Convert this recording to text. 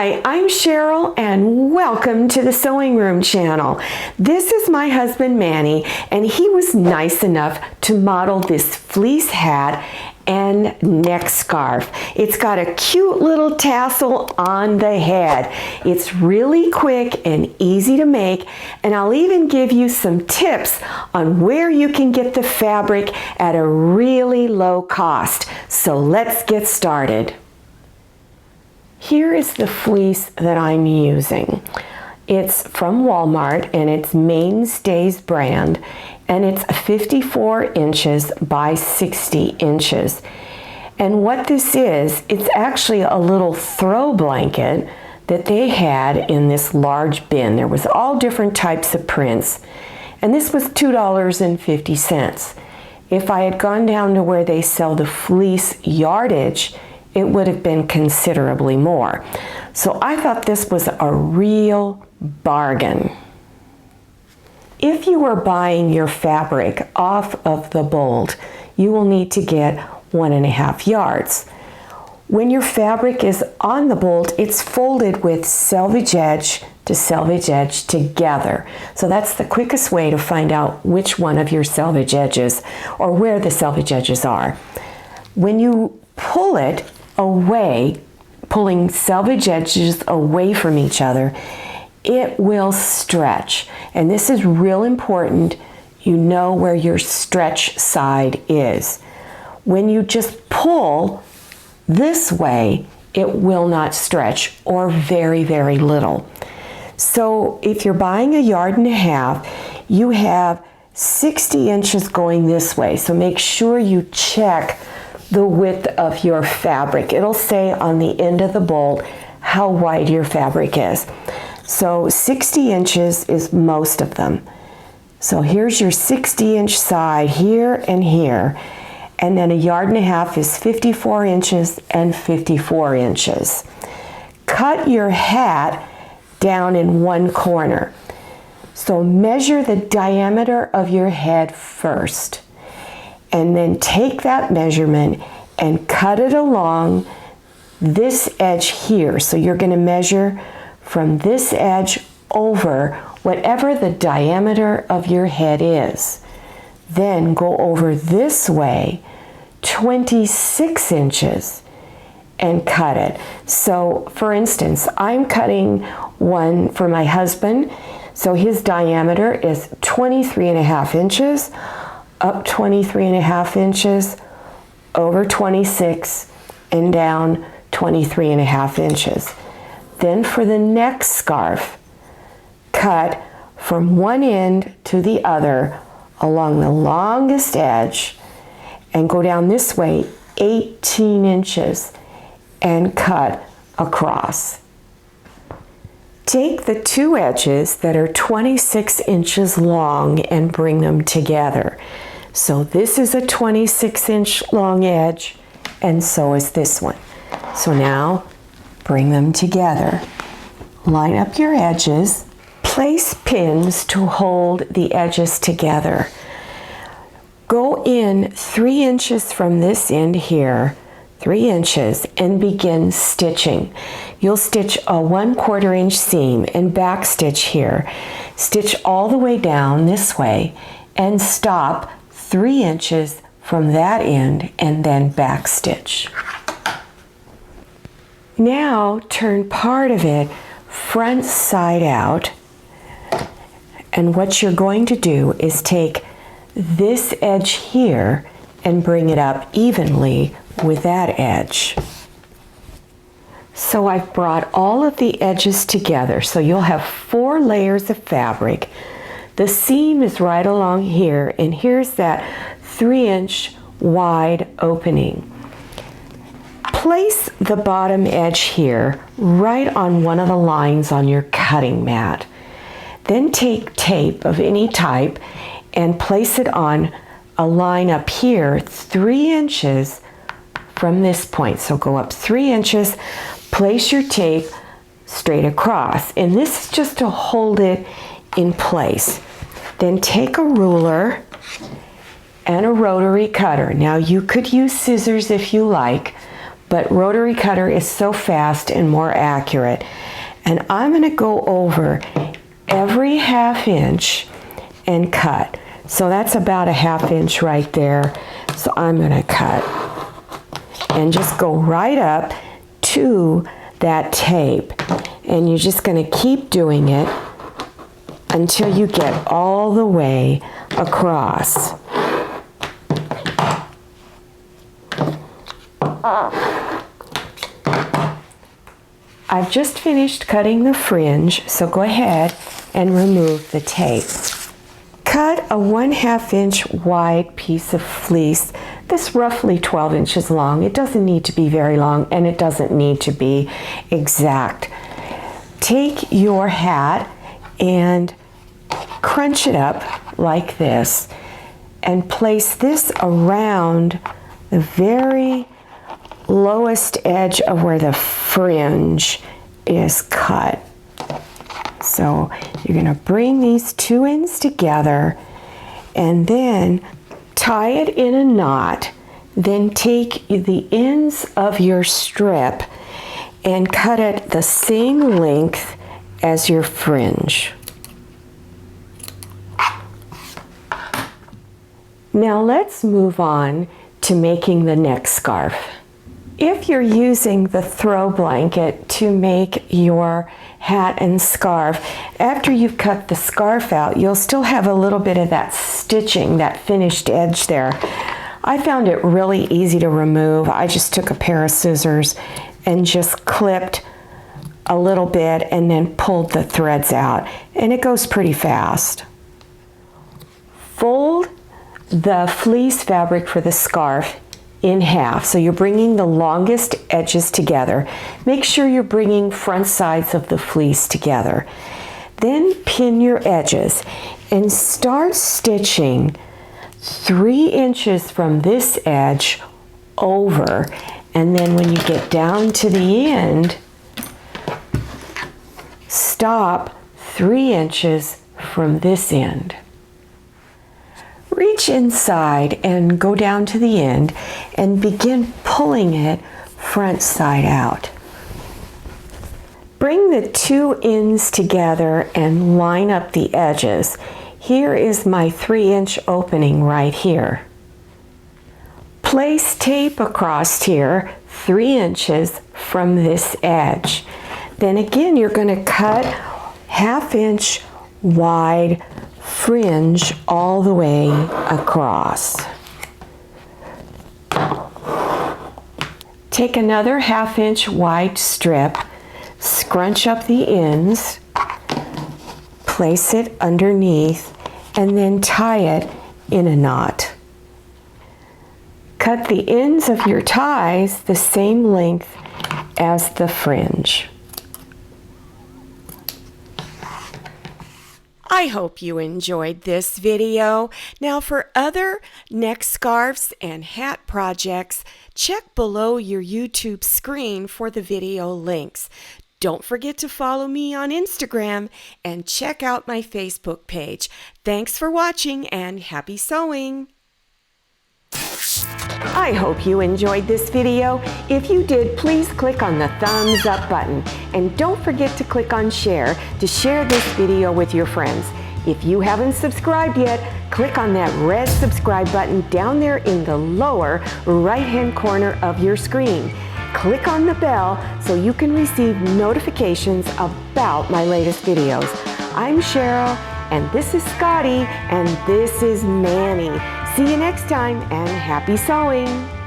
Hi, I'm Cheryl and welcome to the Sewing Room channel. This is my husband Manny, and he was nice enough to model this fleece hat and neck scarf. It's got a cute little tassel on the head. It's really quick and easy to make, and I'll even give you some tips on where you can get the fabric at a really low cost. So let's get started. Here is the fleece that I'm using. It's from Walmart and it's Mainstays brand, and it's 54 inches by 60 inches. And what this is, it's actually a little throw blanket that they had in this large bin. There was all different types of prints, and this was $2.50. If I had gone down to where they sell the fleece yardage, it would have been considerably more. So I thought this was a real bargain. If you are buying your fabric off of the bolt, you will need to get 1.5 yards. When your fabric is on the bolt, it's folded with selvage edge to selvage edge together. So that's the quickest way to find out which one of your selvage edges or where the selvage edges are. When you pull it away, pulling selvage edges away from each other, it will stretch. And this is real important. You know where your stretch side is. When you just pull this way, it will not stretch, or very, very little. So if you're buying 1.5 yards, you have 60 inches going this way. So make sure you check the width of your fabric. It'll say on the end of the bolt how wide your fabric is. So 60 inches is most of them. So here's your 60-inch side here and here. And then 1.5 yards is 54 inches and 54 inches. Cut your hat down in one corner. So measure the diameter of your head first, and then take that measurement and cut it along this edge here. So you're going to measure from this edge over whatever the diameter of your head is. Then go over this way 26 inches and cut it. So for instance, I'm cutting one for my husband. So his diameter is 23.5 inches, up 23.5 inches, over 26, and down 23.5 inches. Then for the neck scarf, cut from one end to the other along the longest edge and go down this way 18 inches and cut across. Take the two edges that are 26 inches long and bring them together. So this is a 26-inch long edge, and so is this one. So now bring them together. Line up your edges. Place pins to hold the edges together. Go in 3 inches from this end here, 3 inches, and begin stitching. You'll stitch a 1/4 inch seam and back stitch here. Stitch all the way down this way and stop 3 inches from that end and then back stitch. Now turn part of it front side out, and what you're going to do is take this edge here and bring it up evenly with that edge. So I've brought all of the edges together, so you'll have 4 layers of fabric. The seam is right along here, and here's that 3-inch wide opening. Place the bottom edge here right on one of the lines on your cutting mat. Then take tape of any type and place it on a line up here 3 inches from this point. So go up 3 inches, place your tape straight across, and this is just to hold it in place. Then take a ruler and a rotary cutter. Now you could use scissors if you like, but rotary cutter is so fast and more accurate. And I'm going to go over every 1/2 inch and cut. So that's about a 1/2 inch right there. So I'm going to cut and just go right up to that tape. And you're just going to keep doing it until you get all the way across. I've just finished cutting the fringe, so go ahead and remove the tape. Cut a 1/2 inch wide piece of fleece that's roughly 12 inches long. It doesn't need to be very long, and it doesn't need to be exact. Take your hat and crunch it up like this and place this around the very lowest edge of where the fringe is cut. So you're going to bring these two ends together and then tie it in a knot. Then take the ends of your strip and cut it the same length as your fringe. Now let's move on to making the neck scarf. If you're using the throw blanket to make your hat and scarf, after you've cut the scarf out, you'll still have a little bit of that stitching, that finished edge there. I found it really easy to remove. I just took a pair of scissors and just clipped a little bit and then pulled the threads out, and it goes pretty fast. Fold the fleece fabric for the scarf in half. So you're bringing the longest edges together. Make sure you're bringing front sides of the fleece together. Then pin your edges and start stitching 3 inches from this edge over. And then when you get down to the end, stop 3 inches from this end. Reach inside and go down to the end and begin pulling it front side out. Bring the two ends together and line up the edges. Here is my 3-inch opening right here. Place tape across here 3 inches from this edge. Then again, you're going to cut 1/2 inch wide fringe all the way across. Take another 1/2 inch wide strip, scrunch up the ends, place it underneath, and then tie it in a knot. Cut the ends of your ties the same length as the fringe. I hope you enjoyed this video. Now for other neck scarves and hat projects, check below your YouTube screen for the video links. Don't forget to follow me on Instagram and check out my Facebook page. Thanks for watching and happy sewing! I hope you enjoyed this video. If you did, please click on the thumbs up button. And don't forget to click on share to share this video with your friends. If you haven't subscribed yet, click on that red subscribe button down there in the lower right-hand corner of your screen. Click on the bell so you can receive notifications about my latest videos. I'm Cheryl, and this is Scotty, and this is Manny. See you next time, and happy sewing!